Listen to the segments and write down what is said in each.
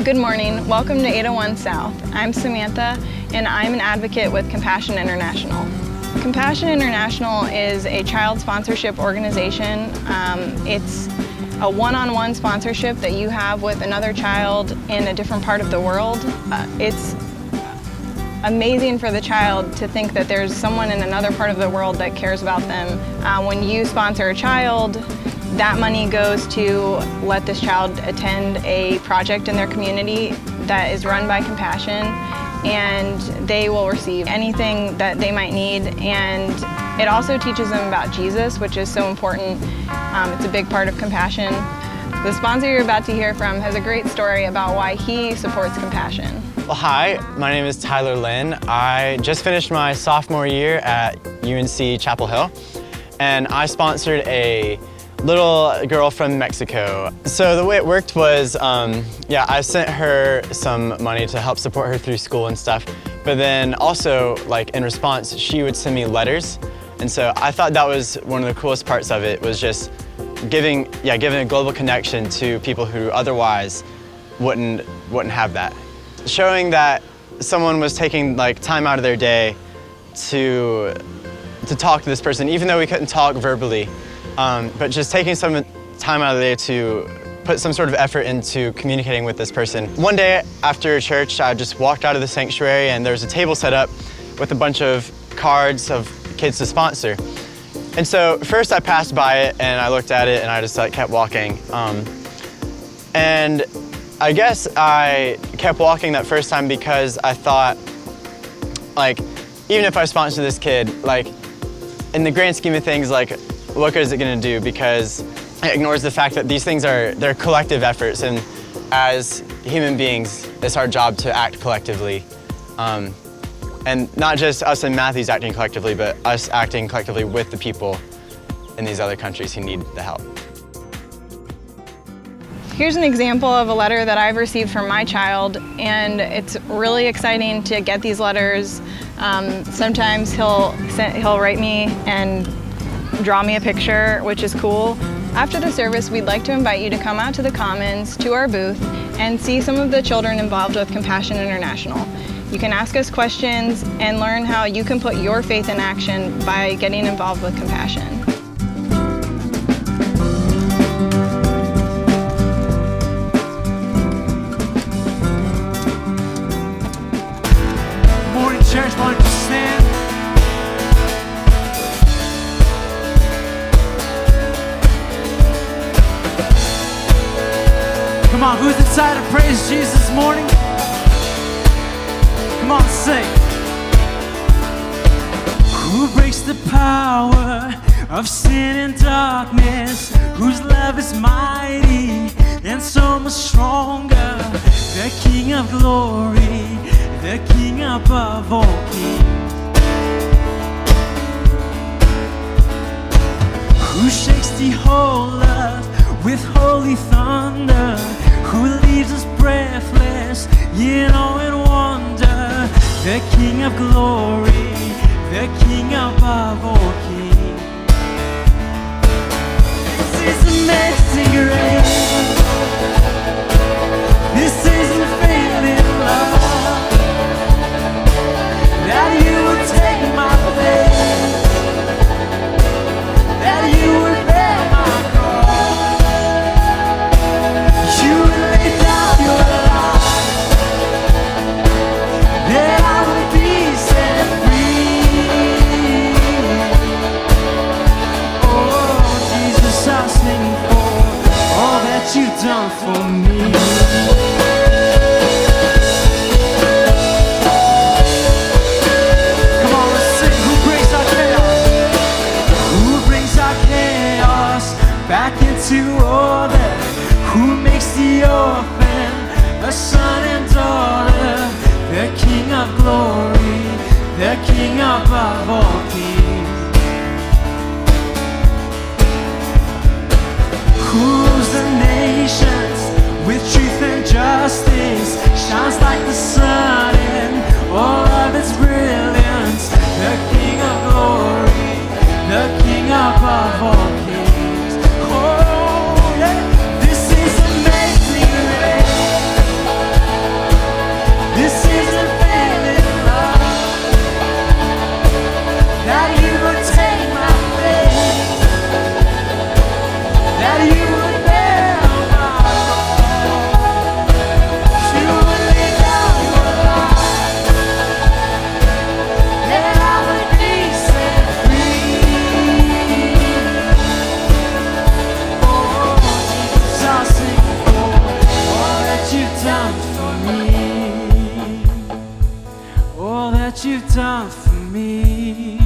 Good morning. Welcome to 801 South. I'm Samantha, and I'm an advocate with Compassion International. Compassion International is a child sponsorship organization. It's a one-on-one sponsorship that you have with another child in a different part of the world. It's amazing for the child to think that there's someone in another part of the world that cares about them. When you sponsor a child, that money goes to let this child attend a project in their community that is run by Compassion, and they will receive anything that they might need. And it also teaches them about Jesus, which is so important. It's a big part of Compassion. The sponsor you're about to hear from has a great story about why he supports Compassion. Well, hi, my name is Tyler Lynn. I just finished my sophomore year at UNC Chapel Hill, and I sponsored a little girl from Mexico. So the way it worked was, I sent her some money to help support her through school and stuff, but then also, like, in response, she would send me letters. And so I thought that was one of the coolest parts of it, was just giving a global connection to people who otherwise wouldn't have that. Showing that someone was taking time out of their day to talk to this person, even though we couldn't talk verbally, but just taking some time out of the day to put some sort of effort into communicating with this person. One day after church, I just walked out of the sanctuary and there was a table set up with a bunch of cards of kids to sponsor. And so first I passed by it and I looked at it and I just kept walking. And I guess I kept walking that first time because I thought, even if I sponsor this kid, in the grand scheme of things, what good is it gonna do? Because it ignores the fact that these things they're collective efforts, and as human beings, it's our job to act collectively. And not just us and Matthews acting collectively, but us acting collectively with the people in these other countries who need the help. Here's an example of a letter that I've received from my child, and it's really exciting to get these letters. Sometimes he'll write me and draw me a picture, which is cool. After the service, we'd like to invite you to come out to the Commons, to our booth, and see some of the children involved with Compassion International. You can ask us questions and learn how you can put your faith in action by getting involved with Compassion. Good morning, church. Why don't you stand? Come on, who's excited to praise Jesus this morning? Come on, sing. Who breaks the power of sin and darkness? Whose love is mighty and so much stronger? The King of glory, the King above all kings. Who shakes the whole earth with holy thunder? Who leaves us breathless in awe and wonder? The King of glory, the King above all kings. This is amazing grace. This is unfailing love, that you would take my place, that you would bear my cross, you would lay down your life, that I would be set free. done for me. All that you've done for me.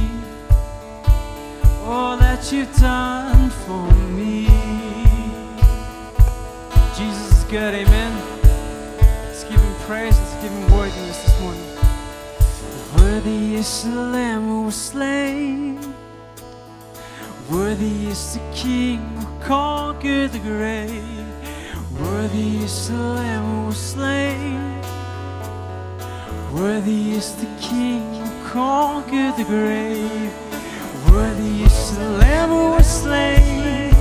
All that you've done for me. Jesus is good, amen. Let's give him praise, let's give him worthiness this morning. Worthy is the Lamb who was slain. Worthy is the King who conquered the grave. Worthy is the Lamb who was slain. Worthy is the King who conquered the grave. Worthy is the Lamb who was slain.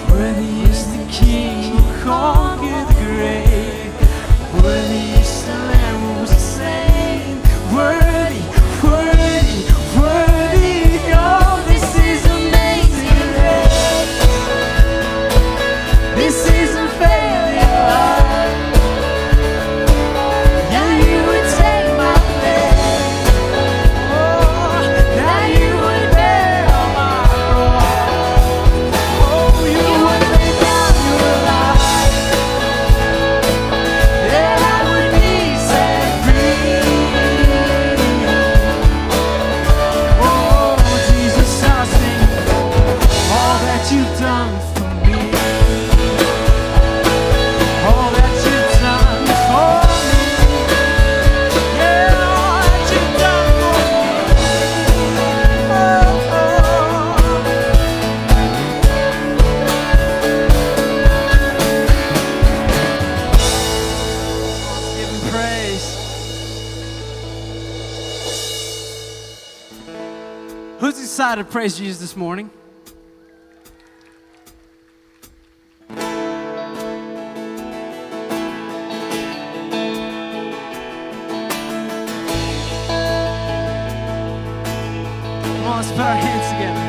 Worthy is the King who conquered the grave. Worthy is the Lamb who was slain. Worthy, worthy, worthy. Oh, this is amazing grace. This is a failure life. Yeah, you would take my place. Oh, that you would bear all my wrongs. Oh, you would lay down your life, that I would be set free. Oh, Jesus, I sing all that you've done for me. All that you've done for me. Yeah, all that you've done for me. Oh, oh. Give him praise. Who's excited to praise Jesus this morning? Come on, let's put our hands together.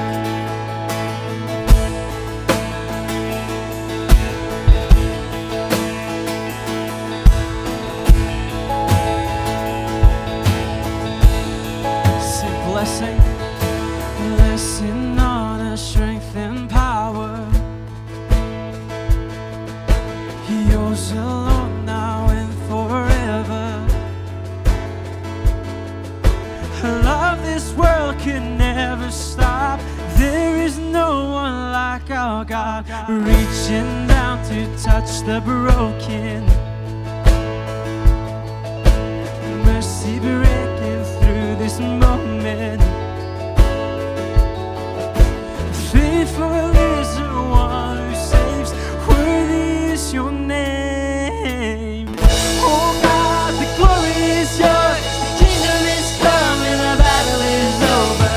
Sing blessing, blessing, honor, strength, and power. Yours alone now and forever. Love this world can never stop. There is no one like our God, reaching down to touch the broken. Mercy breaking through this moment. Faithful is the one who saves. Worthy is your name. Oh God, the glory is yours. The kingdom is coming, the battle is over.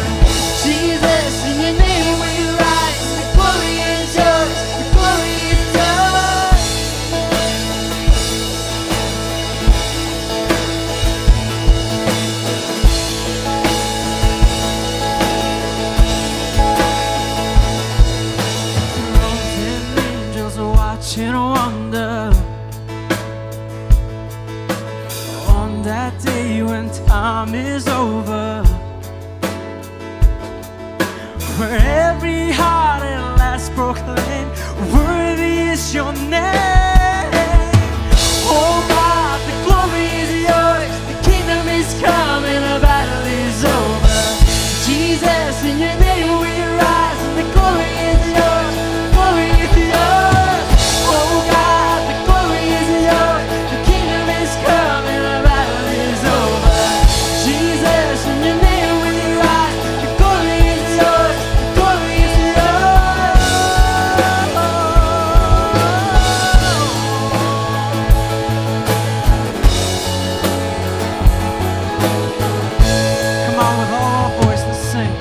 Jesus, in your name we rise. The glory is yours. The glory is yours. Thrones and angels watch and wonder. On that day when time is over, where every heart at last proclaim, worthy is your name. Oh God, the glory is yours. The kingdom is coming, the battle is over. Jesus, in your name we rise, and the glory is yours. The glory is yours. Oh God, the glory is yours. The kingdom is coming, the battle is over. Jesus, in your name we rise. The glory is yours. The glory is yours. Come on, with all our voice, let's sing.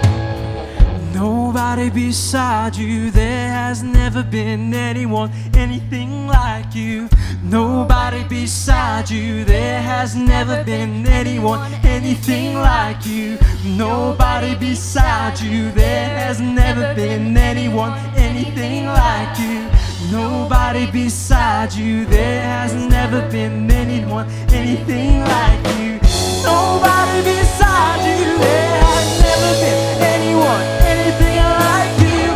Nobody beside you, there has never been anyone, anything like you. Nobody beside you, there has never been anyone, anything like you. Nobody beside you, there has never been anyone, anything like you. Nobody beside you, there has never been anyone, anything like you. Nobody beside you, there has never been anyone, anything like you.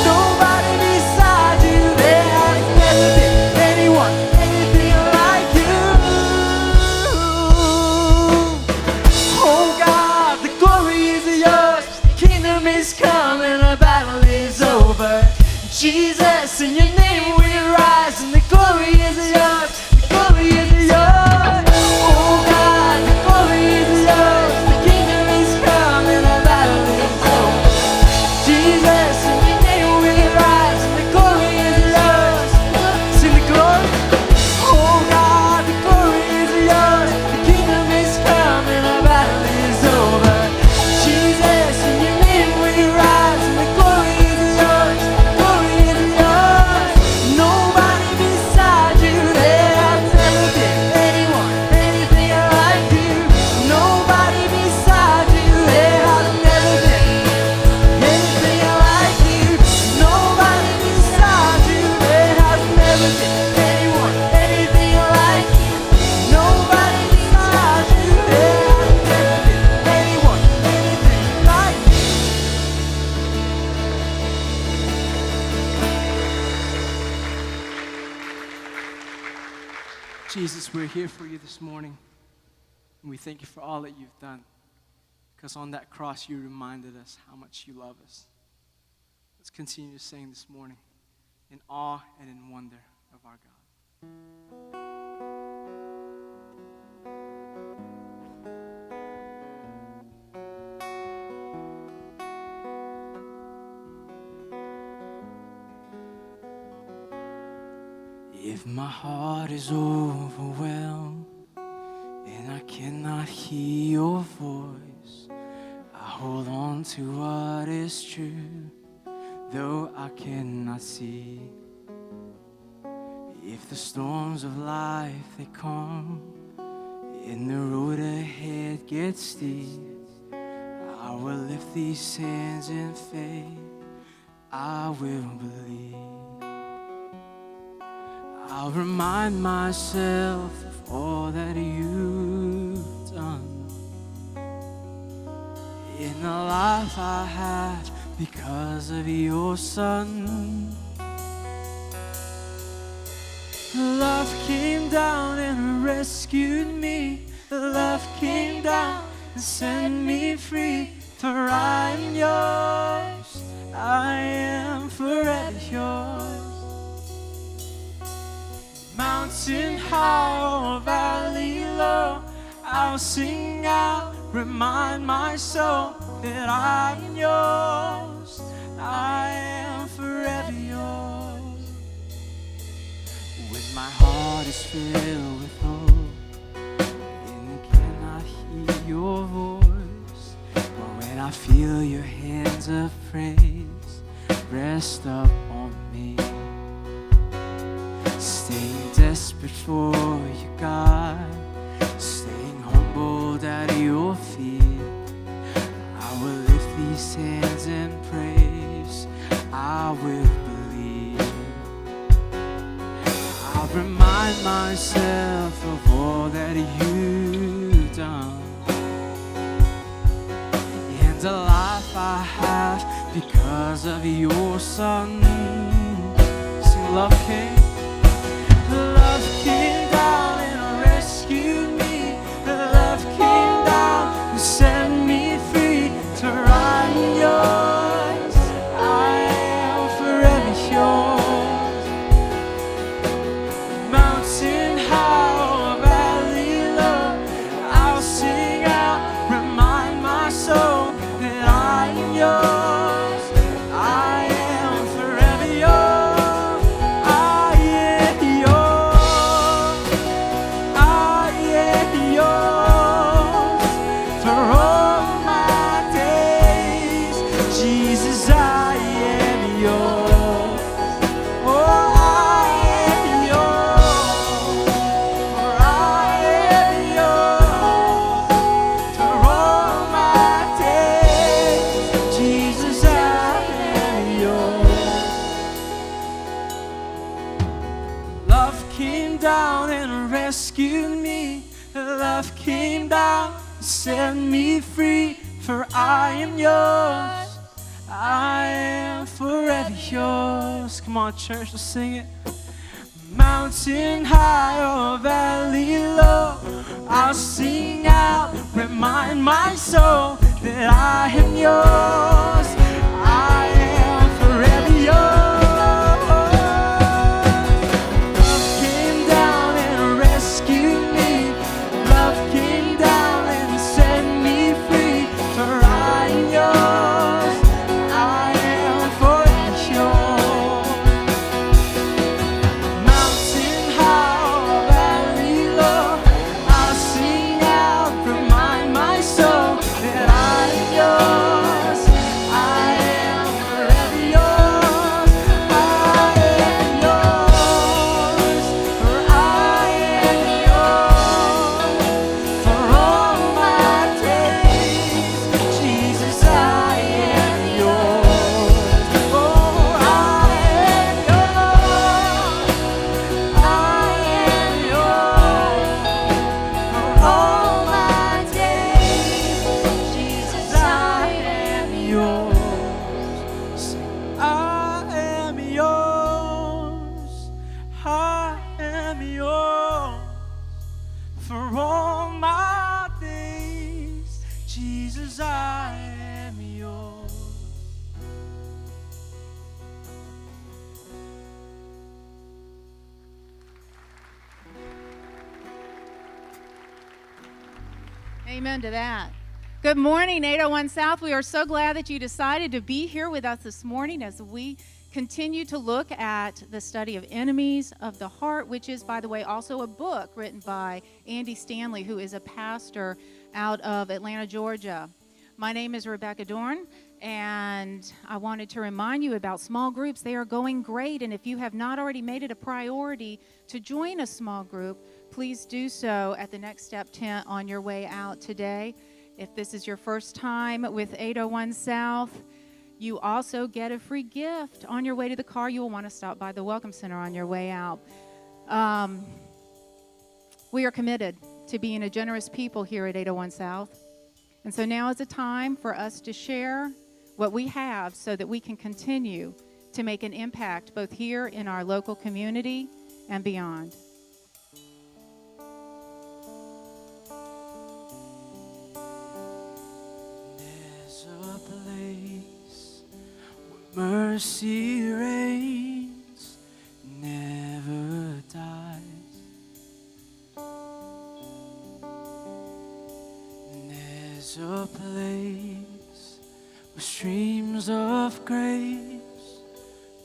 Nobody beside you, there has never been anyone, anything Jesus, we're here for you this morning, and we thank you for all that you've done, because on that cross you reminded us how much you love us. Let's continue to sing this morning in awe and in wonder of our God. If my heart is overwhelmed and I cannot hear your voice, I hold on to what is true, though I cannot see. If the storms of life they come and the road ahead gets steep, I will lift these hands in faith, I will believe. I'll remind myself of all that you've done in the life I had because of your Son. Love came down and rescued me. Love came down and set me free. For I am yours, I am forever yours. Mountain high or valley low, I'll sing out, remind my soul that I'm yours, I am forever yours. When my heart is filled with hope and cannot hear your voice, or when I feel your hands of praise rest up on me, staying desperate for you, God, staying humbled at your feet, I will lift these hands in praise, I will believe. I'll remind myself of all that you've done and the life I have because of your Son. Sing, love came. Love came down and rescued me. Love came down and set me free. For I'm yours, I am forever yours. Mountain high or valley low, I'll sing out, remind my soul that I am yours, I am forever yours. I am yours, I am yours for all my days. Jesus, I am yours. Oh, I am yours, for I am yours for all my days. Jesus, I am yours. Love came down and rescued me. Love came down and set me free. For I am yours, I am forever yours. Come on, church, let's sing it. Mountain high or valley low, I'll sing out, remind my soul that I am yours, I am forever yours. Love came down and rescued me. Love came down and set me free. For I am yours, I am forever yours. Mountain high or valley low, I'll sing out, remind my soul that I am yours, Amen to that. Good morning, 801 South. We are so glad that you decided to be here with us this morning as we continue to look at the study of Enemies of the Heart, which is, by the way, also a book written by Andy Stanley, who is a pastor out of Atlanta, Georgia. My name is Rebecca Dorn, and I wanted to remind you about small groups. They are going great, and if you have not already made it a priority to join a small group, please do so at the Next Step tent on your way out today. If this is your first time with 801 South, you also get a free gift on your way to the car. You will want to stop by the Welcome Center on your way out. We are committed to being a generous people here at 801 South. And so now is the time for us to share what we have so that we can continue to make an impact both here in our local community and beyond. Mercy reigns, never dies. And there's a place where streams of grace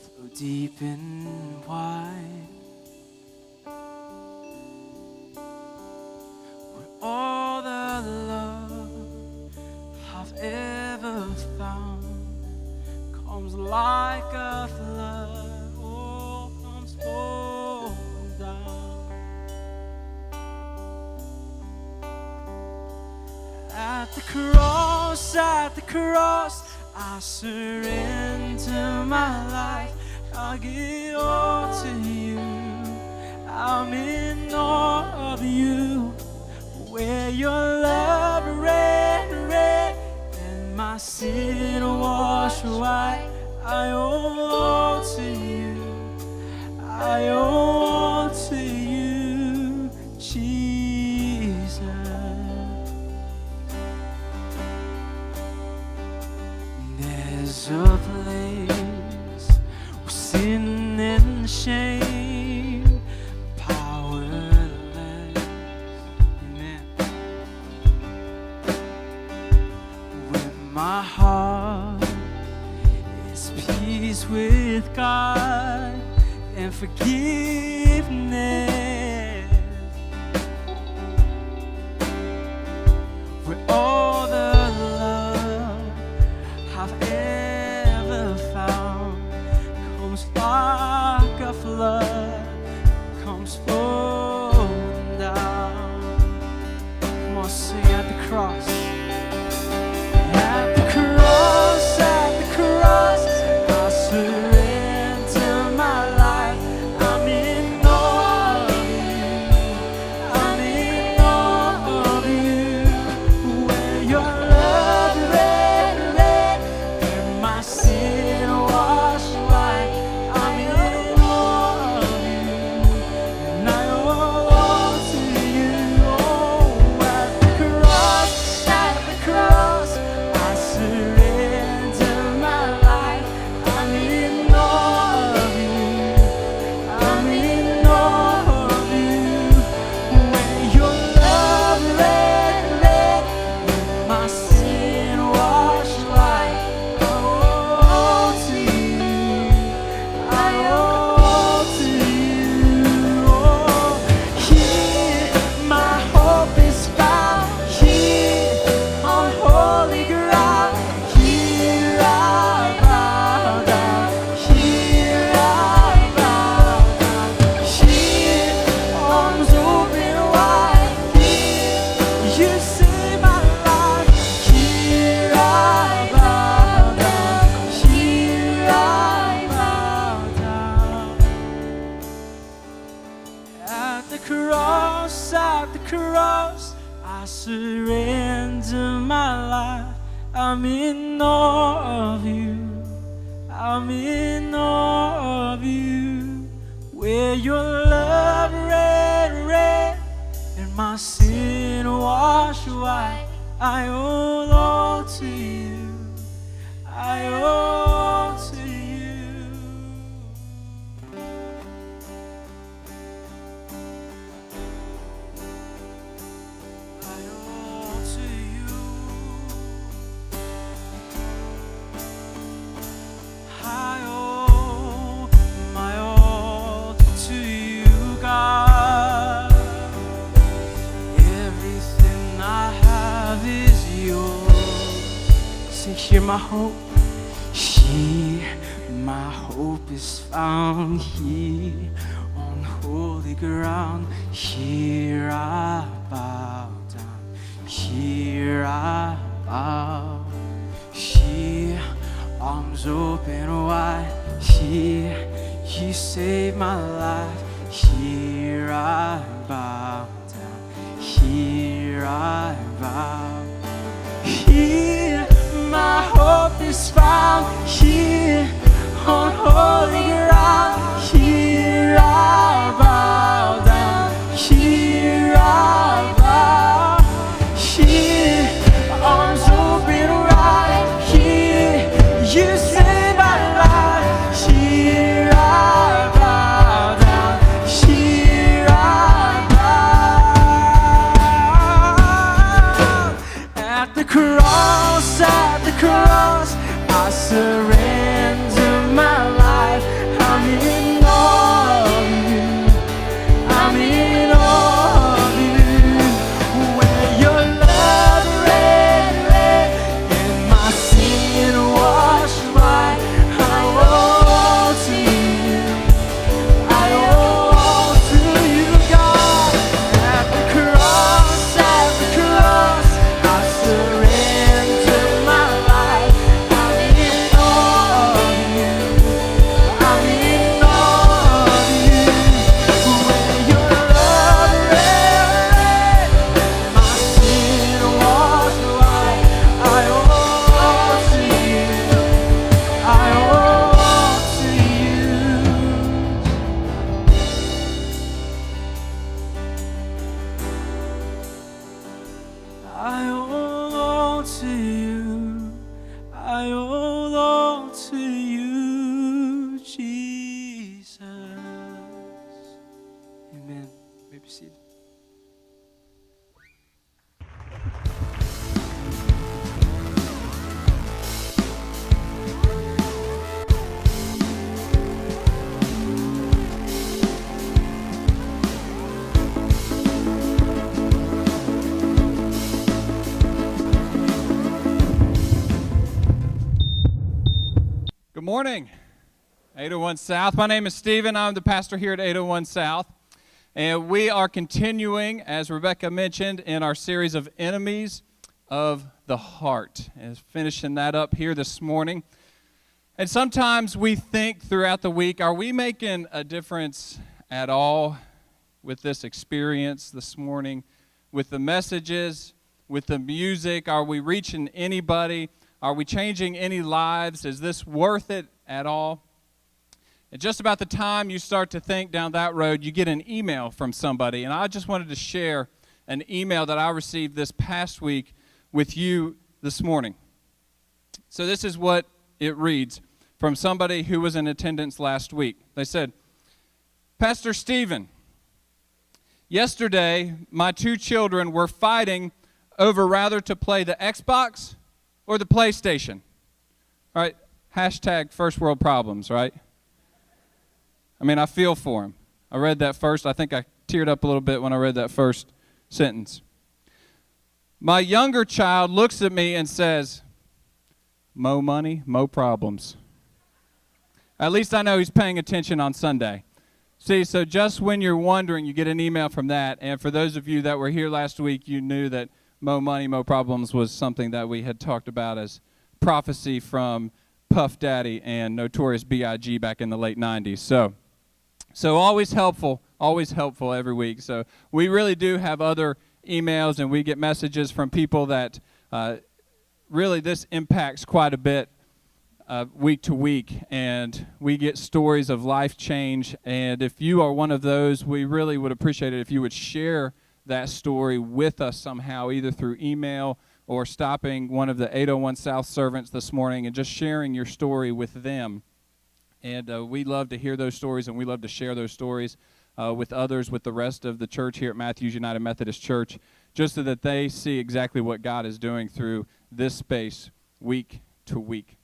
flow deep and wide, where all the love I've ever found comes like a flood, oh, comes pouring down. At the cross, I surrender my life. I give all to you. I'm in awe of you. Where your love red, and my sin wash white. I owe all to you. I owe all to you, Jesus. There's a place where sin and shame powerless. Amen. When my heart is peace with God and forgiveness, where all the love I've ever found comes like a flood, comes flowing down. Come on, sing at the cross. At the cross, I surrender my life. I'm in awe of you. I'm in awe of you. Where your love red, and my sin washed white. I'm in awe of you, and I owe all to you. Oh, at the cross, I surrender my life. I'm in awe of you. I'm in awe of you. Where your love red, and my sin washed white. I owe all to you. I owe all to you. Oh, here my hope is found. Here on holy ground. Here I bow down. Here I bow down. Here arms open wide. Here you save my life. Here I bow down. Here I bow down. At the cross, I surrender my life. I'm in awe of you. I'm in awe of you. Where your love red, and my sin washed white. I owe all to you. I owe all to you. I owe all to Here my hope, here my hope is found. Here on holy ground, here I bow down. Here I bow. Here, arms open wide. Here, you saved my life. Here I bow down. Here I bow. Here my hope is found. Here on holy ground. Here I bow down. Here I bow. Here, arms open wide. Here, you saved my life. Here I bow down. Here I bow. At the cross, I surrender my life. I'm in awe of you. I'm in awe of you. Where your love ran red and my sin washed white. I owe to you. I owe to you, God. At the cross, I surrender my life. I'm in awe of you. I'm in awe of you. Where your love ran red, my sin washed white. I owe to you. I owe to you. I owe to you. I owe to you, Jesus. Amen. May be seated. Good morning, 801 South. My name is Stephen. I'm the pastor here at 801 South. And we are continuing, as Rebecca mentioned, in our series of Enemies of the Heart. And finishing that up here this morning. And sometimes we think throughout the week, are we making a difference at all with this experience this morning? With the messages, with the music? Are we reaching anybody? Are we changing any lives? Is this worth it at all? And just about the time you start to think down that road, you get an email from somebody. And I just wanted to share an email that I received this past week with you this morning. So this is what it reads from somebody who was in attendance last week. They said, Pastor Stephen, yesterday my two children were fighting over rather to play the Xbox or the PlayStation. All right, hashtag first world problems, right? I mean, I feel for them. I read that first. I think I teared up a little bit when I read that first sentence. My younger child looks at me and says, mo money, mo problems. At least I know he's paying attention on Sunday. See, so just when you're wondering, you get an email from that. And for those of you that were here last week, you knew that mo money, mo problems was something that we had talked about as prophecy from Puff Daddy and Notorious B.I.G. back in the late 90s. So always helpful every week. So we really do have other emails, and we get messages from people that really this impacts quite a bit week to week, and we get stories of life change. And if you are one of those, we really would appreciate it if you would share that story with us somehow, either through email or stopping one of the 801 South servants this morning and just sharing your story with them. And we love to hear those stories, and we love to share those stories with others, with the rest of the church here at Matthews United Methodist Church, just so that they see exactly what God is doing through this space week to week.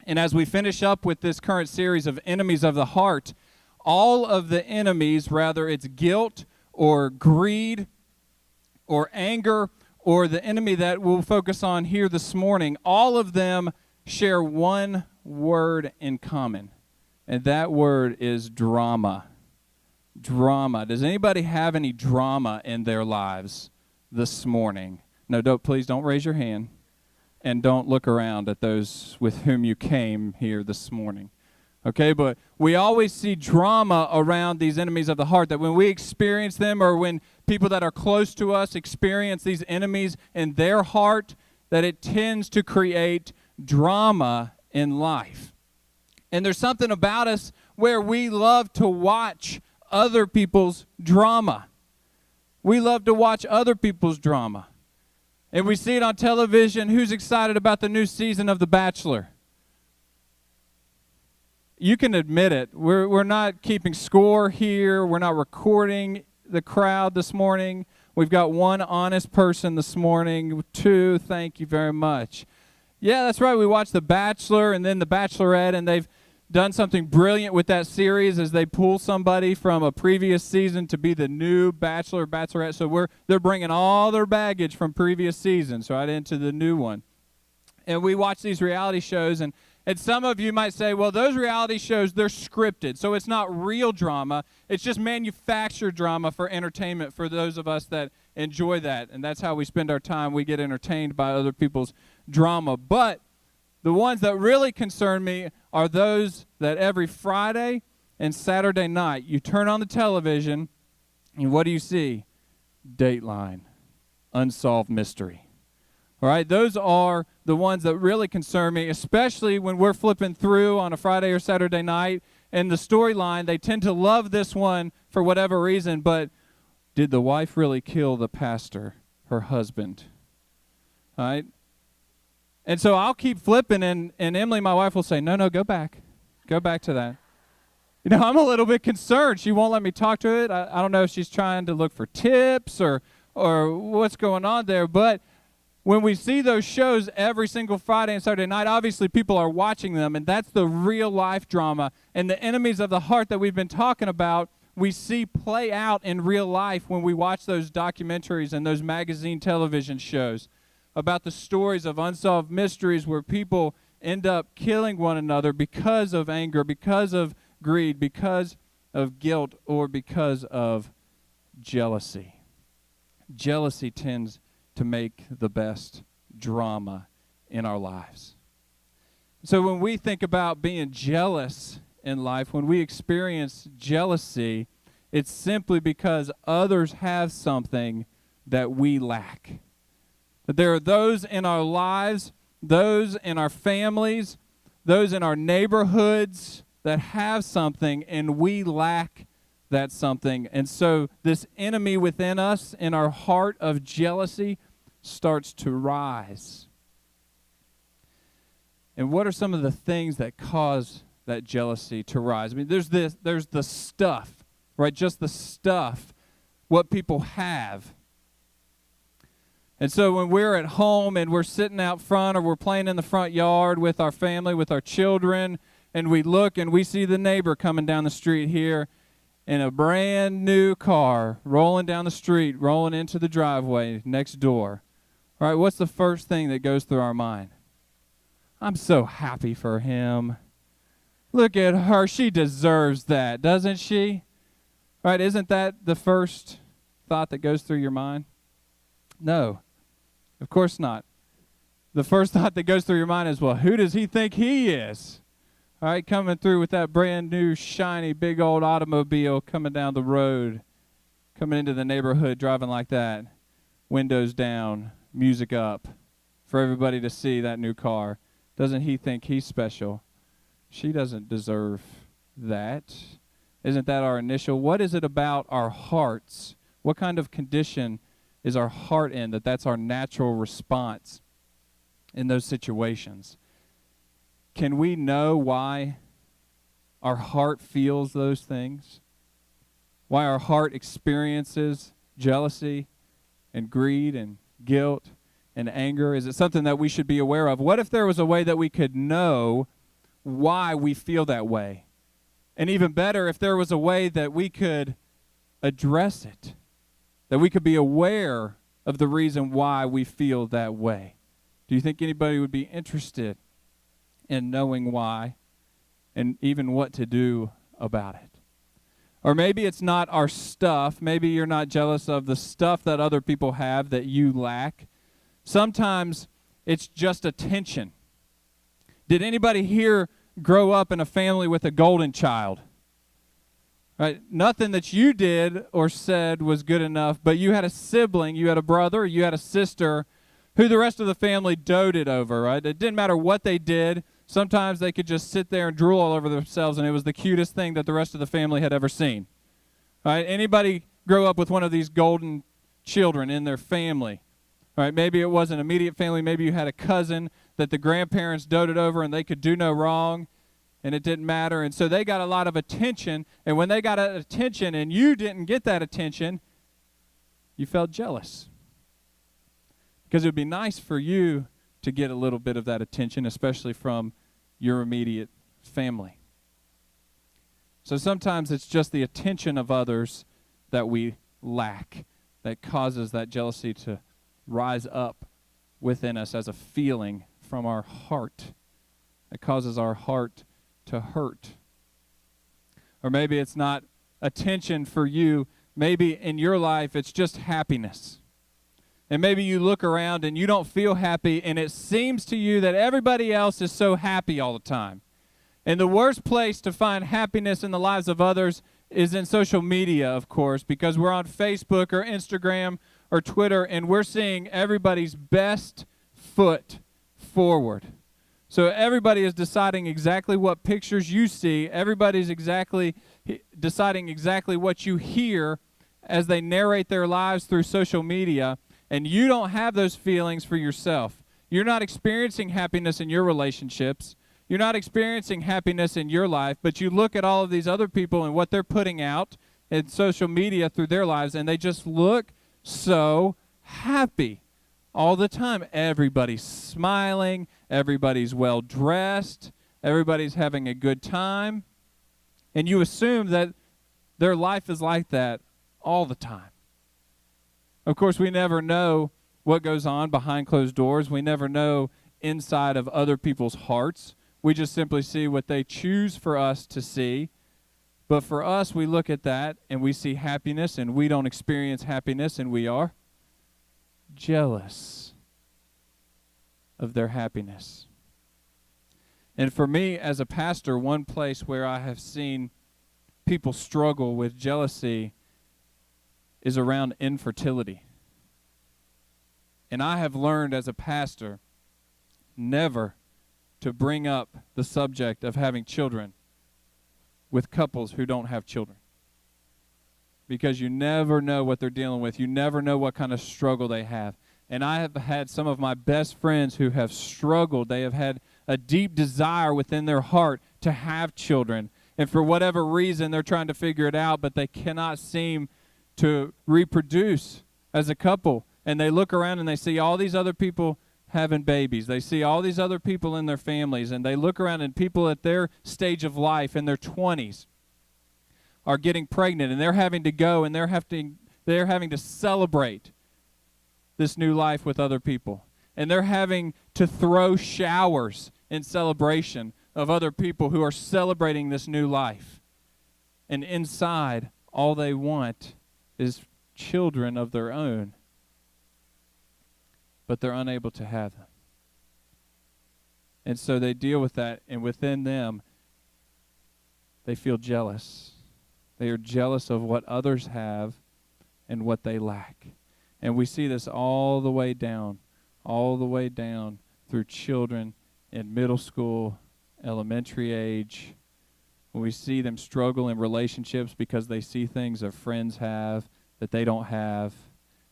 And as we finish up with this current series of Enemies of the Heart, all of the enemies, whether it's guilt or greed or anger or the enemy that we'll focus on here this morning, all of them share one word in common, and that word is drama. Drama. Does anybody have any drama in their lives this morning? No, please don't raise your hand, and don't look around at those with whom you came here this morning. Okay, but we always see drama around these enemies of the heart, that when we experience them, or when people that are close to us experience these enemies in their heart, that it tends to create drama in life. And there's something about us where we love to watch other people's drama. We love to watch other people's drama. And we see it on television. Who's excited about the new season of The Bachelor? You can admit it. We're not keeping score here. We're not recording the crowd this morning. We've got one honest person this morning. Two, thank you very much. Yeah, that's right. We watched The Bachelor and then The Bachelorette, and they've done something brilliant with that series as they pull somebody from a previous season to be the new Bachelor, Bachelorette. So they're bringing all their baggage from previous seasons right into the new one. And we watch these reality shows, and some of you might say, well, those reality shows, they're scripted, so it's not real drama. It's just manufactured drama for entertainment for those of us that enjoy that, and that's how we spend our time. We get entertained by other people's drama. But the ones that really concern me are those that every Friday and Saturday night you turn on the television, and what do you see? Dateline, Unsolved Mystery. All right, those are the ones that really concern me, especially when we're flipping through on a Friday or Saturday night, and the storyline, they tend to love this one for whatever reason, but did the wife really kill the pastor, her husband? All right? And so I'll keep flipping, and Emily, my wife, will say, no, go back. Go back to that. You know, I'm a little bit concerned. She won't let me talk to it. I don't know if she's trying to look for tips or what's going on there, but when we see those shows every single Friday and Saturday night, obviously people are watching them, and that's the real life drama. And the enemies of the heart that we've been talking about, we see play out in real life when we watch those documentaries and those magazine television shows about the stories of unsolved mysteries where people end up killing one another because of anger, because of greed, because of guilt, or because of jealousy. Jealousy tends to make the best drama in our lives. So when we think about being jealous in life, when we experience jealousy, it's simply because others have something that we lack. That there are those in our lives, those in our families, those in our neighborhoods that have something, and we lack that something. And so this enemy within us, in our heart of jealousy, starts to rise. And what are some of the things that cause that jealousy to rise? I mean, there's the stuff, right? Just the stuff, what people have. And so when we're at home and we're sitting out front or we're playing in the front yard with our family, with our children, and we look and we see the neighbor coming down the street here in a brand new car, rolling down the street, rolling into the driveway next door. All right, what's the first thing that goes through our mind? I'm so happy for him. Look at her. She deserves that, doesn't she? Right, isn't that the first thought that goes through your mind? No, of course not. The first thought that goes through your mind is, well, who does he think he is? All right, coming through with that brand new, shiny, big old automobile coming down the road, coming into the neighborhood driving like that, windows down, music up, for everybody to see that new car. Doesn't he think he's special? She doesn't deserve that. Isn't that our initial? What is it about our hearts? What kind of condition is our heart in that's our natural response in those situations? Can we know why our heart feels those things? Why our heart experiences jealousy and greed and guilt and anger? Is it something that we should be aware of? What if there was a way that we could know why we feel that way? And even better, if there was a way that we could address it, that we could be aware of the reason why we feel that way. Do you think anybody would be interested in knowing why and even what to do about it? Or maybe it's not our stuff. Maybe you're not jealous of the stuff that other people have that you lack. Sometimes it's just attention. Did anybody here grow up in a family with a golden child? Right? Nothing that you did or said was good enough, but you had a sibling, you had a brother, you had a sister who the rest of the family doted over, right? It didn't matter what they did. Sometimes they could just sit there and drool all over themselves, and it was the cutest thing that the rest of the family had ever seen. Right? Anybody grow up with one of these golden children in their family? Right? Maybe it was an immediate family. Maybe you had a cousin that the grandparents doted over and they could do no wrong, and it didn't matter. And so they got a lot of attention, and when they got attention and you didn't get that attention, you felt jealous. Because it would be nice for you to get a little bit of that attention, especially from your immediate family. So sometimes it's just the attention of others that we lack that causes that jealousy to rise up within us as a feeling from our heart. It causes our heart to hurt. Or maybe it's not attention for you. Maybe in your life it's just happiness. And maybe you look around and you don't feel happy, and it seems to you that everybody else is so happy all the time. And the worst place to find happiness in the lives of others is in social media, of course, because we're on Facebook or Instagram or Twitter, and we're seeing everybody's best foot forward. So everybody is deciding exactly what pictures you see. Everybody's deciding exactly what you hear as they narrate their lives through social media. And you don't have those feelings for yourself. You're not experiencing happiness in your relationships. You're not experiencing happiness in your life, but you look at all of these other people and what they're putting out in social media through their lives, and they just look so happy all the time. Everybody's smiling. Everybody's well-dressed. Everybody's having a good time. And you assume that their life is like that all the time. Of course, we never know what goes on behind closed doors. We never know inside of other people's hearts. We just simply see what they choose for us to see. But for us, we look at that and we see happiness, and we don't experience happiness, and we are jealous of their happiness. And for me as a pastor, one place where I have seen people struggle with jealousy is around infertility. And I have learned as a pastor never to bring up the subject of having children with couples who don't have children. Because you never know what they're dealing with. You never know what kind of struggle they have. And I have had some of my best friends who have struggled. They have had a deep desire within their heart to have children. And for whatever reason, they're trying to figure it out, but they cannot seem to reproduce as a couple. And they look around and they see all these other people having babies. They see all these other people in their families, and they look around and people at their stage of life in their 20s are getting pregnant, and they're having to go and they're having to celebrate this new life with other people. And they're having to throw showers in celebration of other people who are celebrating this new life. And inside, all they want is children of their own, but they're unable to have them. And so they deal with that, and within them, they feel jealous. They are jealous of what others have and what they lack. And we see this all the way down through children in middle school, elementary age. When we see them struggle in relationships because they see things their friends have that they don't have.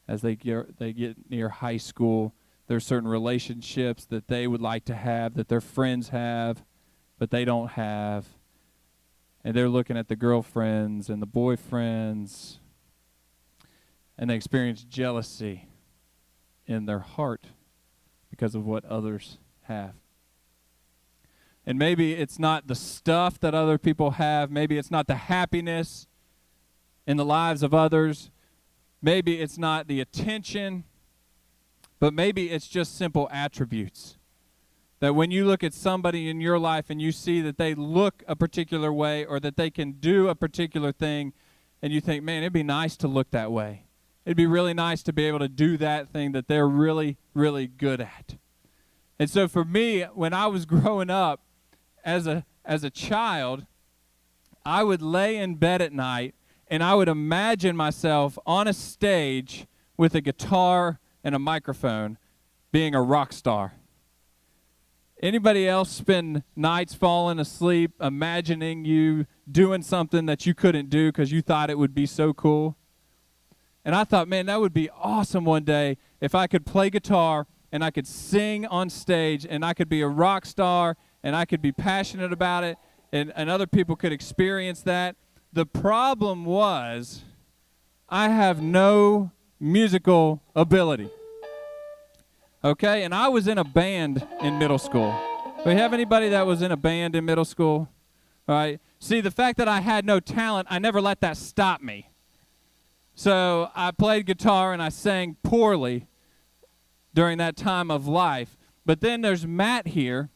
As they get near high school, there's certain relationships that they would like to have that their friends have, but they don't have. And they're looking at the girlfriends and the boyfriends, and they experience jealousy in their heart because of what others have. And maybe it's not the stuff that other people have. Maybe it's not the happiness in the lives of others. Maybe it's not the attention but maybe it's just simple attributes. That when you look at somebody in your life and you see that they look a particular way or that they can do a particular thing, and you think, man, it'd be nice to look that way. It'd be really nice to be able to do that thing that they're really, really good at. And so for me, when I was growing up as a child, I would lay in bed at night and I would imagine myself on a stage with a guitar and a microphone being a rock star. Anybody else spend nights falling asleep imagining you doing something that you couldn't do because you thought it would be so cool? And I thought, man, that would be awesome one day if I could play guitar and I could sing on stage and I could be a rock star and I could be passionate about it and other people could experience that. The problem was I have no musical ability. Okay, and I was in a band in middle school. Do we have anybody that was in a band in middle school? All right. See, the fact that I had no talent, I never let that stop me. So I played guitar and I sang poorly during that time of life. But then there's Matt here,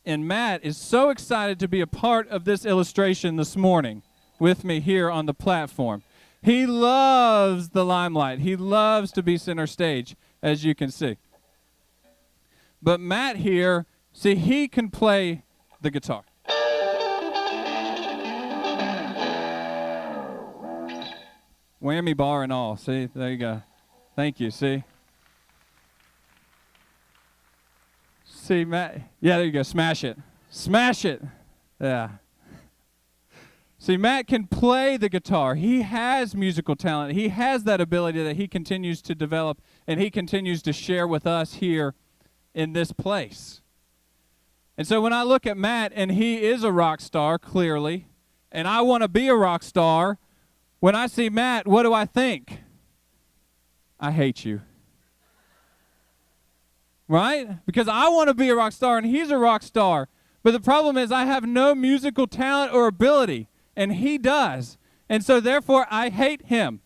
and Matt is so excited to be a part of this illustration this morning with me here on the platform. He loves the limelight. He loves to be center stage, as you can see. But Matt here, see, he can play the guitar. Whammy bar and all. See, there you go. Thank you, see. See, Matt. Yeah, there you go. Smash it. Smash it. Yeah. See, Matt can play the guitar. He has musical talent. He has that ability that he continues to develop and he continues to share with us here in this place. And so when I look at Matt, and he is a rock star, clearly, and I want to be a rock star, when I see Matt, what do I think? I hate you. Right? Because I want to be a rock star, and he's a rock star. But the problem is I have no musical talent or ability, and he does. And so therefore, I hate him.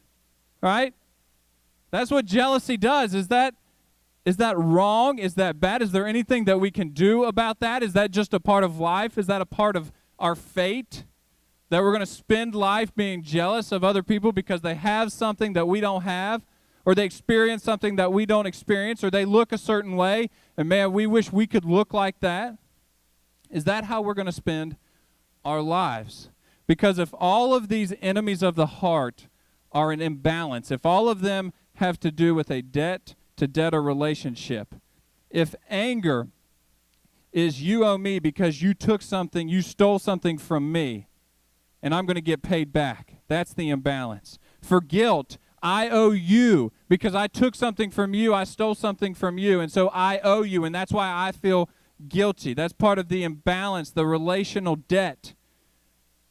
Right? That's what jealousy does. Is that wrong? Is that bad? Is there anything that we can do about that? Is that just a part of life? Is that a part of our fate? That we're going to spend life being jealous of other people because they have something that we don't have, or they experience something that we don't experience, or they look a certain way, and man, we wish we could look like that? Is that how we're going to spend our lives? Because if all of these enemies of the heart are an imbalance, if all of them have to do with a debt-to-debtor relationship, if anger is you owe me because you took something, you stole something from me, and I'm going to get paid back. That's the imbalance. For guilt, I owe you because I took something from you, I stole something from you, and so I owe you, and that's why I feel guilty. That's part of the imbalance, the relational debt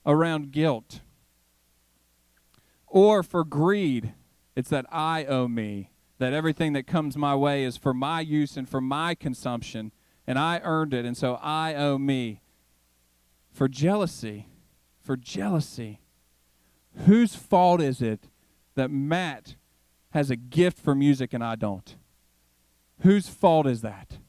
around guilt. Or for greed, it's that I owe me, that everything that comes my way is for my use and for my consumption, and I earned it, and so I owe me. For jealousy, whose fault is it that Matt has a gift for music and I don't? Whose fault is that?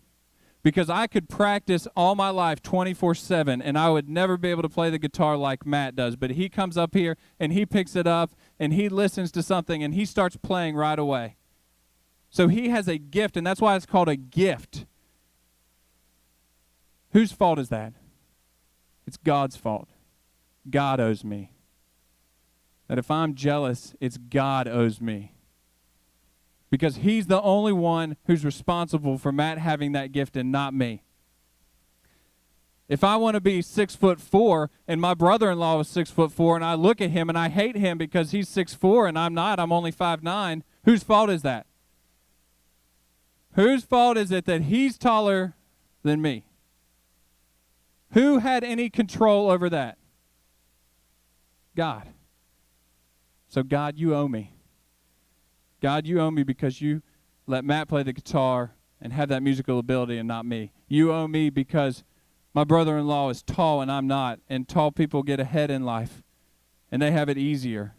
Because I could practice all my life 24/7 and I would never be able to play the guitar like Matt does. But he comes up here and he picks it up and he listens to something and he starts playing right away. So he has a gift, and that's why it's called a gift. Whose fault is that? It's God's fault. God owes me. That if I'm jealous, it's God owes me. Because he's the only one who's responsible for Matt having that gift and not me. If I want to be 6'4" and my brother-in-law is 6'4" and I look at him and I hate him because he's 6'4" and I'm not, I'm only 5'9", whose fault is that? Whose fault is it that he's taller than me? Who had any control over that? God. So God, you owe me. God, you owe me because you let Matt play the guitar and have that musical ability and not me. You owe me because my brother-in-law is tall and I'm not, and tall people get ahead in life, and they have it easier.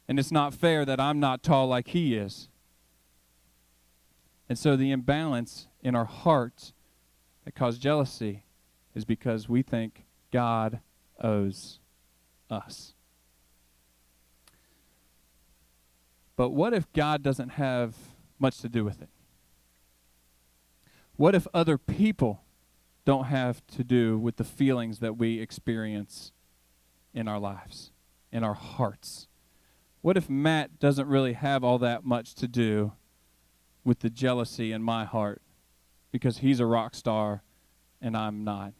And it's not fair that I'm not tall like he is. And so the imbalance in our hearts that cause jealousy is because we think God owes us. But what if God doesn't have much to do with it? What if other people don't have to do with the feelings that we experience in our lives, in our hearts? What if Matt doesn't really have all that much to do with the jealousy in my heart because he's a rock star and I'm not?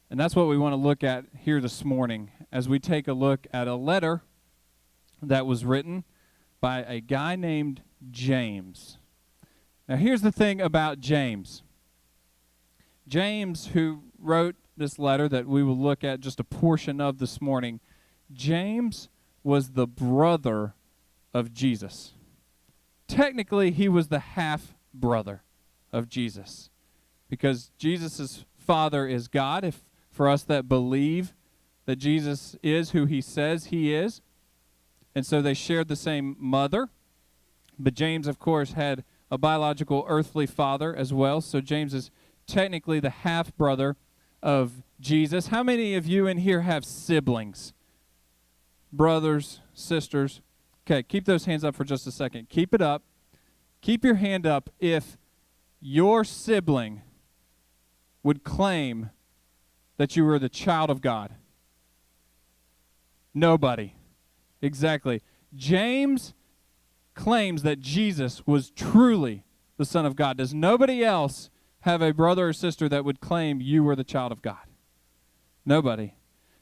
And that's what we want to look at here this morning as we take a look at a letter that was written by a guy named James. Now here's the thing about James. James, who wrote this letter that we will look at just a portion of this morning, James was the brother of Jesus. Technically, he was the half-brother of Jesus because Jesus' father is God. If for us that believe that Jesus is who he says he is. And so they shared the same mother. But James, of course, had a biological earthly father as well. So James is technically the half-brother of Jesus. How many of you in here have siblings? Brothers, sisters? Okay, keep those hands up for just a second. Keep it up. Keep your hand up if your sibling would claim that you were the child of God. Nobody. Exactly. James claims that Jesus was truly the Son of God. Does nobody else have a brother or sister that would claim you were the child of God? Nobody.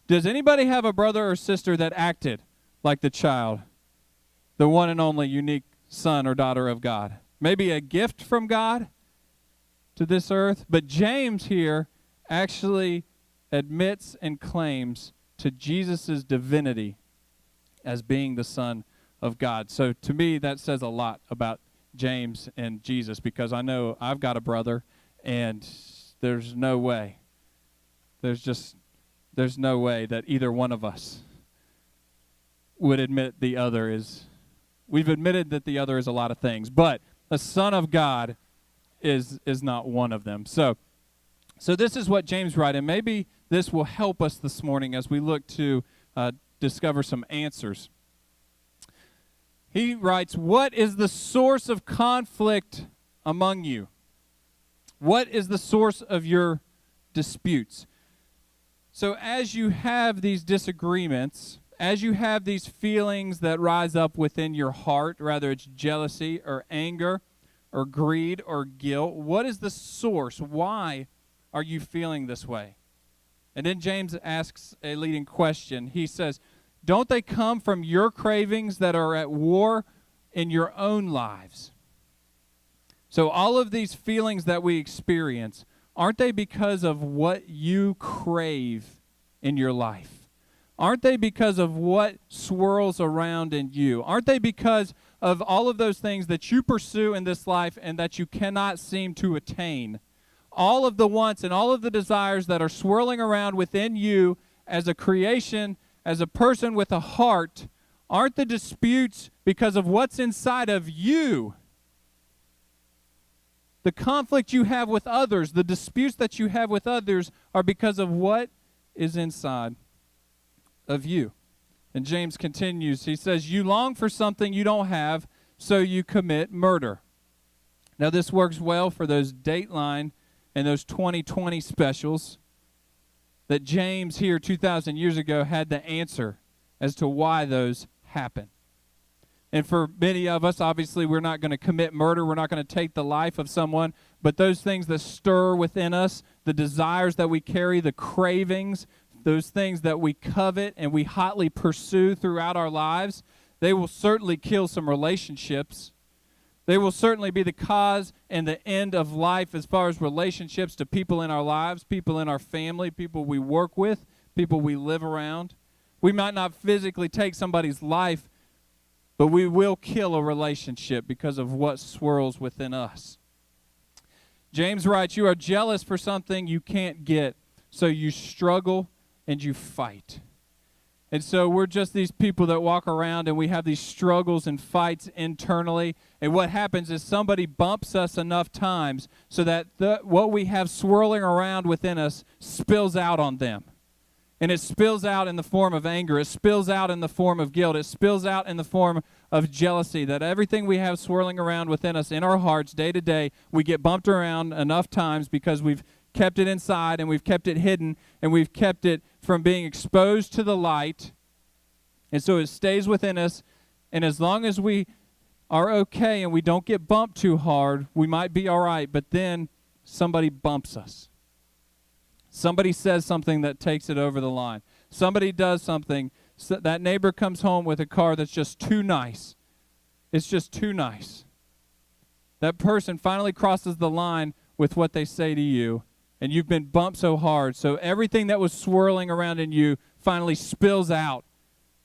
Does anybody have a brother or sister that acted like the child, the one and only unique son or daughter of God? Maybe a gift from God to this earth? But James here actually admits and claims to Jesus' divinity as being the Son of God. So to me, that says a lot about James and Jesus, because I know I've got a brother, and there's no way. There's no way that either one of us would admit the other is. We've admitted that the other is a lot of things, but the Son of God is not one of them. So this is what James writes, and maybe this will help us this morning as we look to discover some answers. He writes, "What is the source of conflict among you? What is the source of your disputes?" So as you have these disagreements, as you have these feelings that rise up within your heart, whether it's jealousy or anger or greed or guilt, what is the source? Why are you feeling this way? And then James asks a leading question. He says, don't they come from your cravings that are at war in your own lives? So all of these feelings that we experience, aren't they because of what you crave in your life? Aren't they because of what swirls around in you? Aren't they because of all of those things that you pursue in this life and that you cannot seem to attain? All of the wants and all of the desires that are swirling around within you as a creation, as a person with a heart, aren't the disputes because of what's inside of you? The conflict you have with others, the disputes that you have with others are because of what is inside of you. And James continues, he says, you long for something you don't have, so you commit murder. Now this works well for those Dateline and those 2020 specials that James here 2,000 years ago had the answer as to why those happen. And for many of us, obviously, we're not going to commit murder. We're not going to take the life of someone. But those things that stir within us, the desires that we carry, the cravings, those things that we covet and we hotly pursue throughout our lives, they will certainly kill some relationships. They will certainly be the cause and the end of life as far as relationships to people in our lives, people in our family, people we work with, people we live around. We might not physically take somebody's life, but we will kill a relationship because of what swirls within us. James writes, you are jealous for something you can't get, so you struggle and you fight. And so we're just these people that walk around and we have these struggles and fights internally. And what happens is somebody bumps us enough times so that what we have swirling around within us spills out on them. And it spills out in the form of anger. It spills out in the form of guilt. It spills out in the form of jealousy. That everything we have swirling around within us in our hearts day to day, we get bumped around enough times because we've kept it inside and we've kept it hidden and we've kept it from being exposed to the light. And so it stays within us. And as long as we are okay and we don't get bumped too hard, we might be all right. But then somebody bumps us. Somebody says something that takes it over the line. Somebody does something. So that neighbor comes home with a car that's just too nice. It's just too nice. That person finally crosses the line with what they say to you, and you've been bumped so hard. So everything that was swirling around in you finally spills out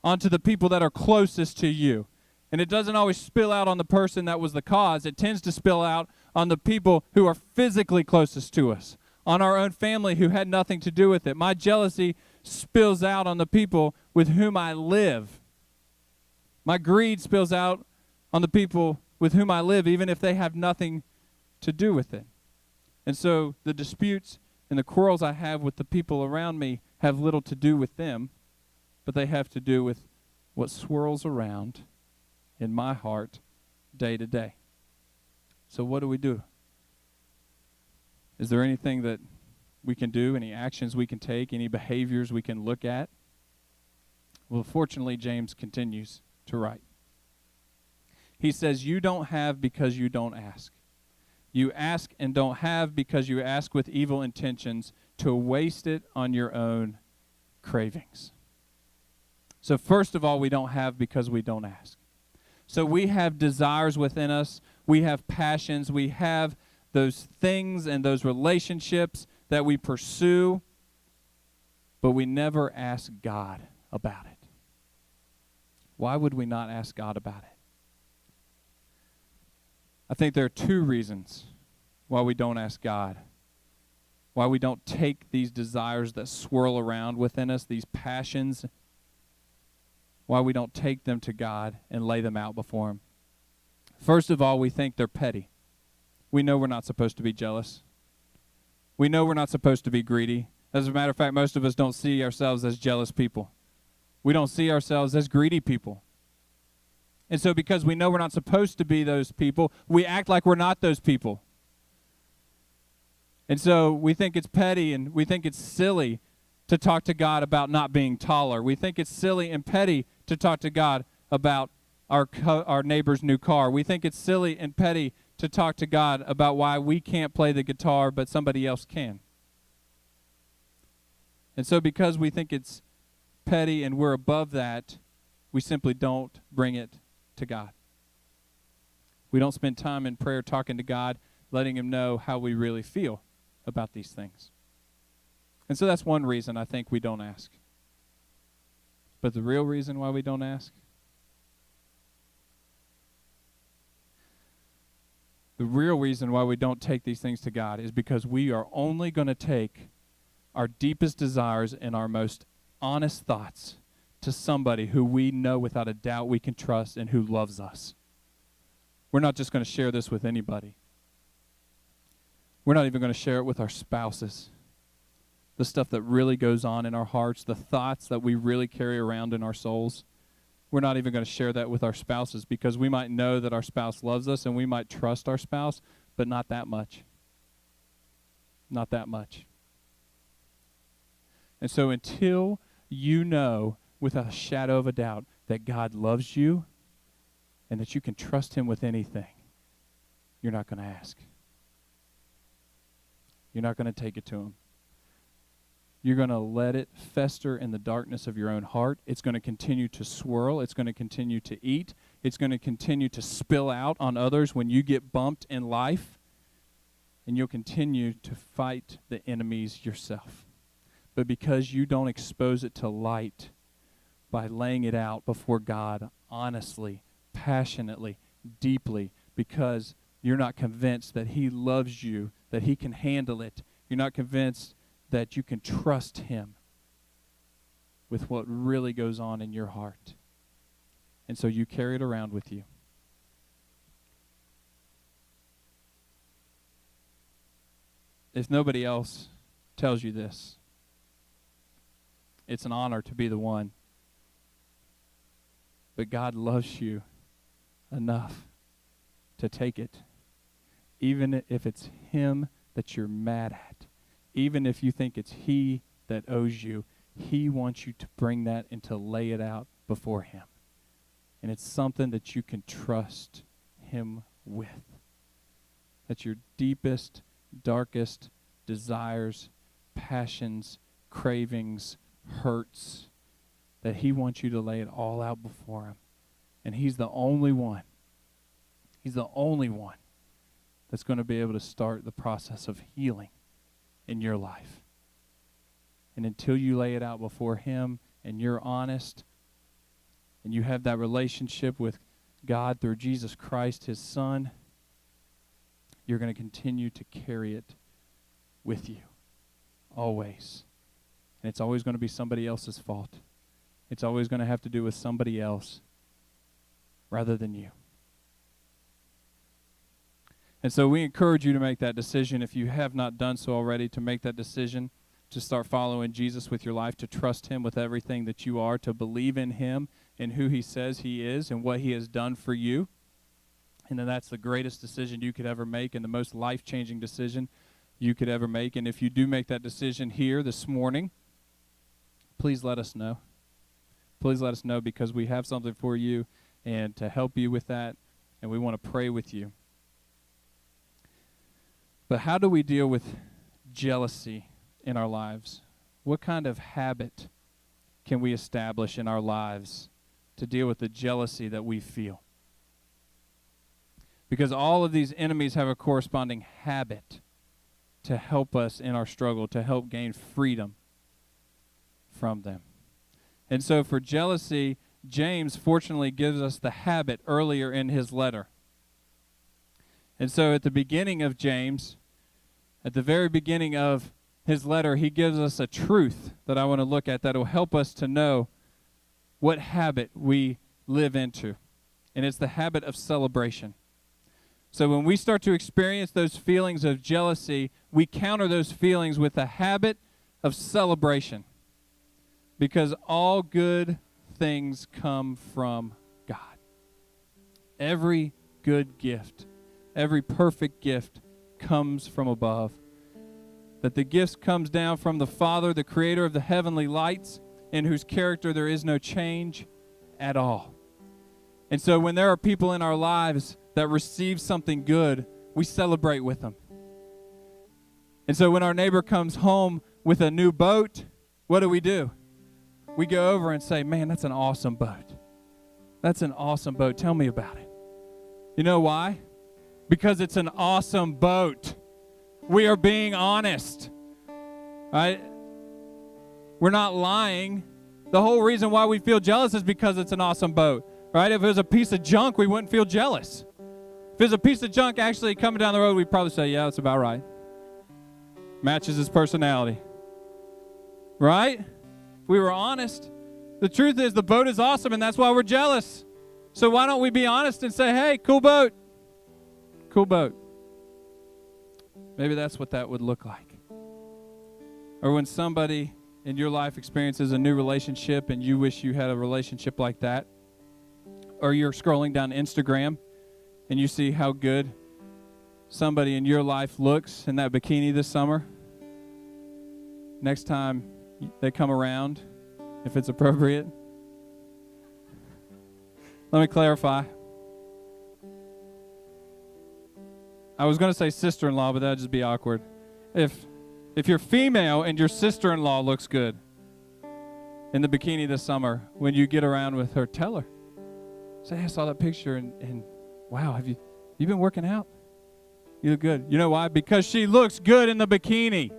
onto the people that are closest to you. And it doesn't always spill out on the person that was the cause. It tends to spill out on the people who are physically closest to us, on our own family who had nothing to do with it. My jealousy spills out on the people with whom I live. My greed spills out on the people with whom I live, even if they have nothing to do with it. And so the disputes and the quarrels I have with the people around me have little to do with them, but they have to do with what swirls around in my heart day to day. So what do we do? Is there anything that we can do, any actions we can take, any behaviors we can look at? Well, fortunately, James continues to write. He says, you don't have because you don't ask. You ask and don't have because you ask with evil intentions to waste it on your own cravings. So first of all, we don't have because we don't ask. So we have desires within us. We have passions. We have those things and those relationships that we pursue, but we never ask God about it. Why would we not ask God about it? I think there are two reasons why we don't ask God, why we don't take these desires that swirl around within us, these passions, why we don't take them to God and lay them out before Him. First of all, we think they're petty. We know we're not supposed to be jealous. We know we're not supposed to be greedy. As a matter of fact, most of us don't see ourselves as jealous people. We don't see ourselves as greedy people. And so because we know we're not supposed to be those people, we act like we're not those people. And so we think it's petty and we think it's silly to talk to God about not being taller. We think it's silly and petty to talk to God about our neighbor's new car. We think it's silly and petty to talk to God about why we can't play the guitar but somebody else can. And so because we think it's petty and we're above that, we simply don't bring it to God. We don't spend time in prayer talking to God, letting Him know how we really feel about these things. And so that's one reason I think we don't ask. But the real reason why we don't ask? The real reason why we don't take these things to God is because we are only going to take our deepest desires and our most honest thoughts to somebody who we know without a doubt we can trust and who loves us. We're not just going to share this with anybody. We're not even going to share it with our spouses. The stuff that really goes on in our hearts, the thoughts that we really carry around in our souls. We're not even going to share that with our spouses because we might know that our spouse loves us and we might trust our spouse, but not that much. Not that much. And so until you know without a shadow of a doubt that God loves you and that you can trust Him with anything, you're not going to ask. You're not going to take it to Him. You're going to let it fester in the darkness of your own heart. It's going to continue to swirl. It's going to continue to eat. It's going to continue to spill out on others when you get bumped in life. And you'll continue to fight the enemies yourself. But because you don't expose it to light by laying it out before God honestly, passionately, deeply, because you're not convinced that He loves you, that He can handle it. You're not convinced that you can trust Him. with what really goes on in your heart. And so you carry it around with you. If nobody else tells you this, it's an honor to be the one. But God loves you enough to take it, even if it's him that you're mad at, even if you think it's he that owes you. He wants you to bring that and to lay it out before him. And it's something that you can trust him with. That your deepest, darkest desires, passions, cravings, hurts, that he wants you to lay it all out before him. And he's the only one. He's the only one that's going to be able to start the process of healing in your life. And until you lay it out before him and you're honest and you have that relationship with God through Jesus Christ, his son, you're going to continue to carry it with you always. And it's always going to be somebody else's fault. It's always going to have to do with somebody else rather than you. And so we encourage you to make that decision, if you have not done so already, to make that decision to start following Jesus with your life, to trust him with everything that you are, to believe in him and who he says he is and what he has done for you. And then that's the greatest decision you could ever make and the most life-changing decision you could ever make. And if you do make that decision here this morning, please let us know. Please let us know, because we have something for you and to help you with that, and we want to pray with you. But how do we deal with jealousy in our lives? What kind of habit can we establish in our lives to deal with the jealousy that we feel? Because all of these enemies have a corresponding habit to help us in our struggle, to help gain freedom from them. And so for jealousy, James fortunately gives us the habit earlier in his letter. And so at the beginning of James, at the very beginning of his letter, he gives us a truth that I want to look at that will help us to know what habit we live into. And it's the habit of celebration. So when we start to experience those feelings of jealousy, we counter those feelings with a habit of celebration. Because all good things come from God. Every good gift, every perfect gift comes from above. That the gift comes down from the Father, the creator of the heavenly lights, in whose character there is no change at all. And so when there are people in our lives that receive something good, we celebrate with them. And so when our neighbor comes home with a new boat, what do? We go over and say, man, that's an awesome boat. That's an awesome boat. Tell me about it. You know why? Because it's an awesome boat. We are being honest. Right? We're not lying. The whole reason why we feel jealous is because it's an awesome boat. Right? If it was a piece of junk, we wouldn't feel jealous. If it was a piece of junk actually coming down the road, we'd probably say, yeah, that's about right. Matches his personality. Right? We were honest. The truth is the boat is awesome, and that's why we're jealous. So why don't we be honest and say, hey, cool boat. Cool boat. Maybe that's what that would look like. Or when somebody in your life experiences a new relationship and you wish you had a relationship like that. Or you're scrolling down Instagram and you see how good somebody in your life looks in that bikini this summer. Next time they come around, if it's appropriate. Let me clarify. I was going to say sister-in-law, but that would just be awkward. If you're female and your sister-in-law looks good in the bikini this summer, when you get around with her, tell her. Say, hey, I saw that picture, and wow, have you been working out? You look good. You know why? Because she looks good in the bikini.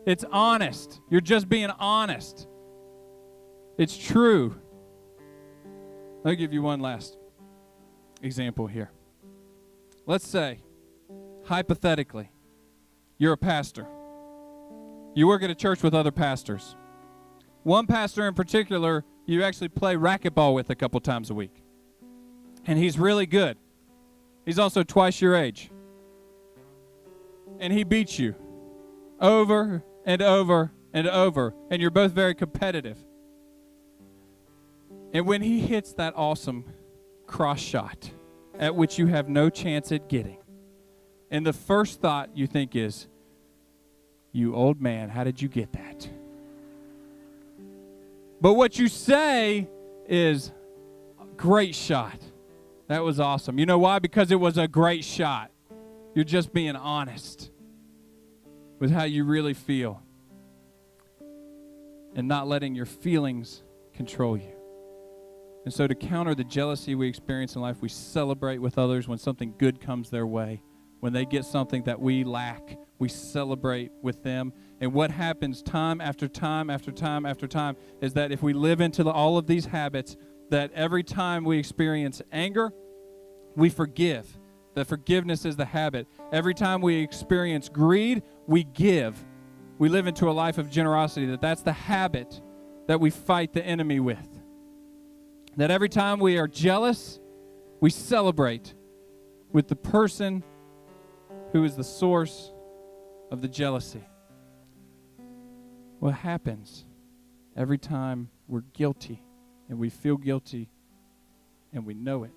It's honest. You're just being honest. It's true. Let me give you one last example here. Let's say, hypothetically, you're a pastor. You work at a church with other pastors. One pastor in particular, you actually play racquetball with a couple times a week. And he's really good. He's also twice your age. And he beats you over and over and over. And you're both very competitive. And when he hits that awesome cross shot at which you have no chance at getting, and the first thought you think is, you old man, how did you get that? But what you say is, great shot. That was awesome. You know why? Because it was a great shot. You're just being honest with how you really feel and not letting your feelings control you. And so to counter the jealousy we experience in life, we celebrate with others when something good comes their way. When they get something that we lack, we celebrate with them. And what happens time after time after time after time is that if we live into all of these habits, that every time we experience anger, we forgive. That forgiveness is the habit. Every time we experience greed, we give. We live into a life of generosity. That's the habit that we fight the enemy with. That every time we are jealous, we celebrate with the person who is the source of the jealousy. What happens every time we're guilty and we feel guilty and we know it,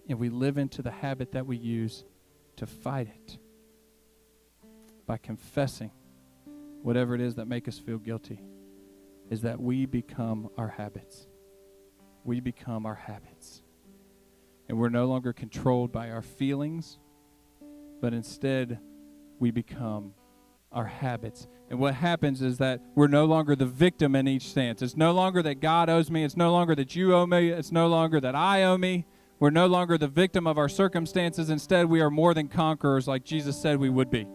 and we live into the habit that we use to fight it by confessing whatever it is that make us feel guilty, is that we become our habits. We become our habits. And we're no longer controlled by our feelings, but instead we become our habits. And what happens is that we're no longer the victim in each stance. It's no longer that God owes me. It's no longer that you owe me. It's no longer that I owe me. We're no longer the victim of our circumstances. Instead, we are more than conquerors like Jesus said we would be.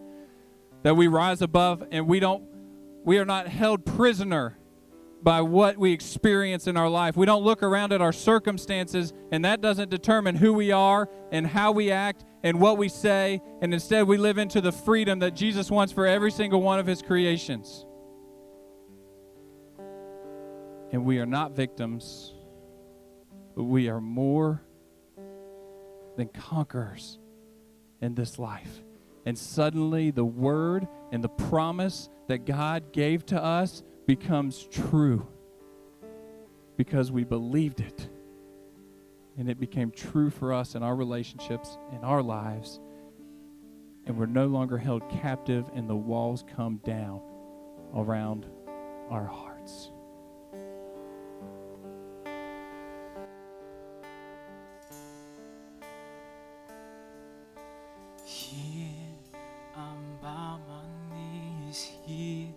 That we rise above and we are not held prisoner by what we experience in our life. We don't look around at our circumstances, and that doesn't determine who we are and how we act and what we say, and instead we live into the freedom that Jesus wants for every single one of his creations. And we are not victims, but we are more than conquerors in this life. And suddenly the word and the promise that God gave to us becomes true because we believed it. And it became true for us in our relationships, in our lives. And we're no longer held captive and the walls come down around our hearts. Here I'm by my knees, here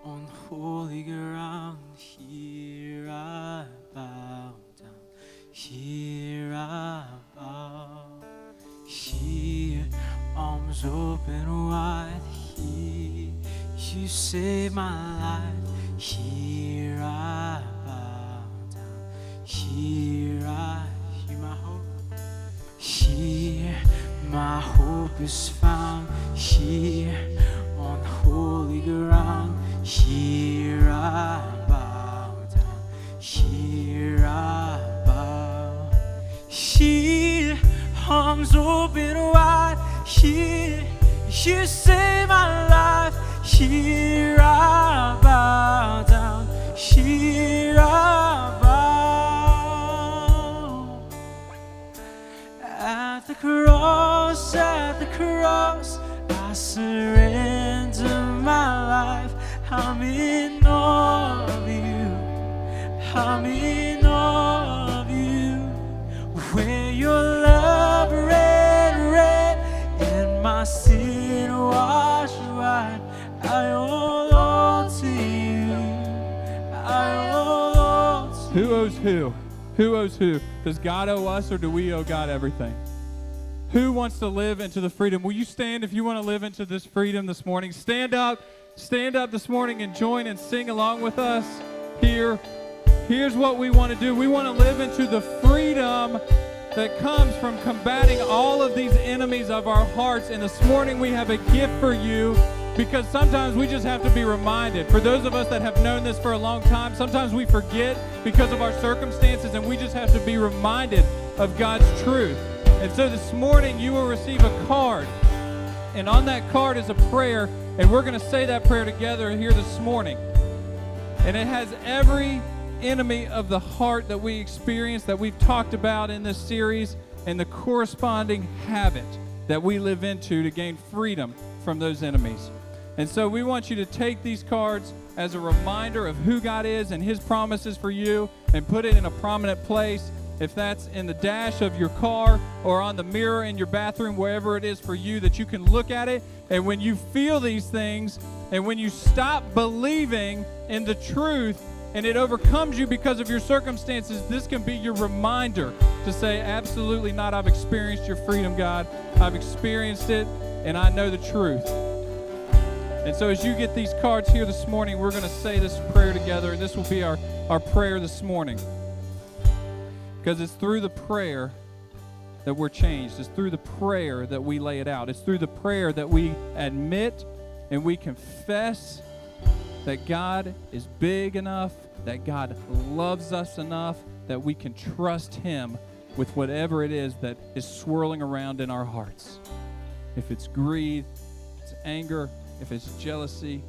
on holy ground. Here I bow down, here I bow. Here, arms open wide. Here, you save my life. Here I bow down, here you're my hope. Here, my hope is found. Here, on holy ground. Here I bow down, here I bow. Here, arms open wide. Here, you save my life. Here I bow down, here I bow. At the cross, I surrender my life. I'm in awe of you. I'm in awe of you. Where your love red, and my sin washed white. I owe all to you. I owe all to you. Who owes who? Who owes who? Does God owe us, or do we owe God everything? Who wants to live into the freedom? Will you stand if you want to live into this freedom this morning? Stand up this morning and join and sing along with us here. Here's what we want to do. We want to live into the freedom that comes from combating all of these enemies of our hearts. And this morning we have a gift for you because sometimes we just have to be reminded. For those of us that have known this for a long time, sometimes we forget because of our circumstances, and we just have to be reminded of God's truth. And so this morning you will receive a card, and on that card is a prayer, and we're going to say that prayer together here this morning. And it has every enemy of the heart that we experience, that we've talked about in this series, and the corresponding habit that we live into to gain freedom from those enemies. And so we want you to take these cards as a reminder of who God is and His promises for you, and put it in a prominent place. If that's in the dash of your car or on the mirror in your bathroom, wherever it is for you, that you can look at it. And when you feel these things, and when you stop believing in the truth, and it overcomes you because of your circumstances, this can be your reminder to say, absolutely not. I've experienced your freedom, God. I've experienced it, and I know the truth. And so as you get these cards here this morning, we're going to say this prayer together. This will be our prayer this morning. Because it's through the prayer that we're changed. It's through the prayer that we lay it out. It's through the prayer that we admit and we confess that God is big enough, that God loves us enough, that we can trust Him with whatever it is that is swirling around in our hearts. If it's greed, if it's anger, if it's jealousy,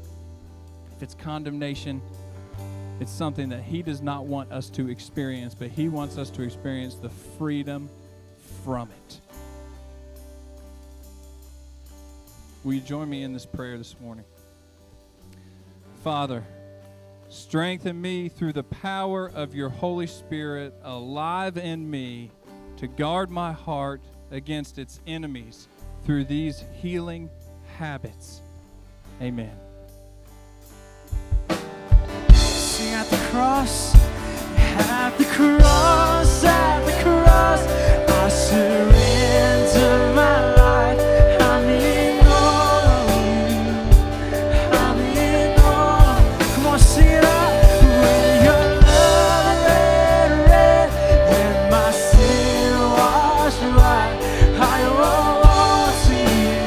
if it's condemnation, it's something that He does not want us to experience, but He wants us to experience the freedom from it. Will you join me in this prayer this morning? Father, strengthen me through the power of your Holy Spirit alive in me to guard my heart against its enemies through these healing habits. Amen. Sing at the cross, at the cross, at the cross, I surrender my life. I'm in all of you. I'm in all. Come on, sing it out. When your love red, red, when my sin washed white, I owe all to you.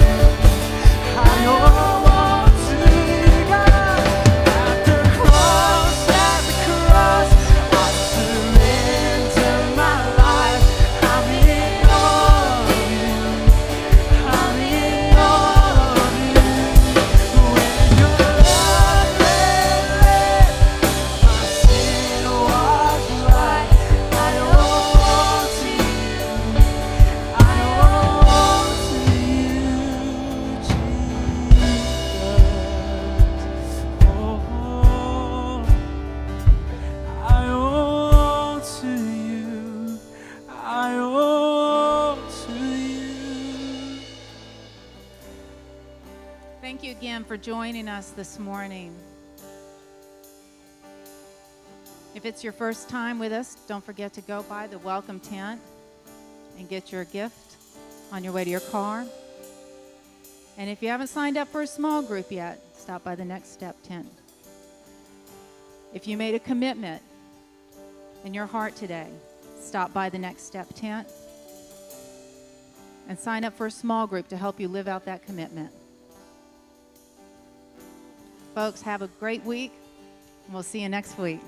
I owe all to you, God. At the cross, I surrender my life. I'm in all of you. I'm in all of you. When your love red, red, my sin washed white, I owe all to you. I owe all to you, Jesus. Oh, I owe to you. I owe to you. Thank you again for joining us this morning. If it's your first time with us, don't forget to go by the welcome tent and get your gift on your way to your car. And if you haven't signed up for a small group yet, stop by the Next Step tent. If you made a commitment in your heart today, stop by the Next Step tent and sign up for a small group to help you live out that commitment. Folks, have a great week, and we'll see you next week.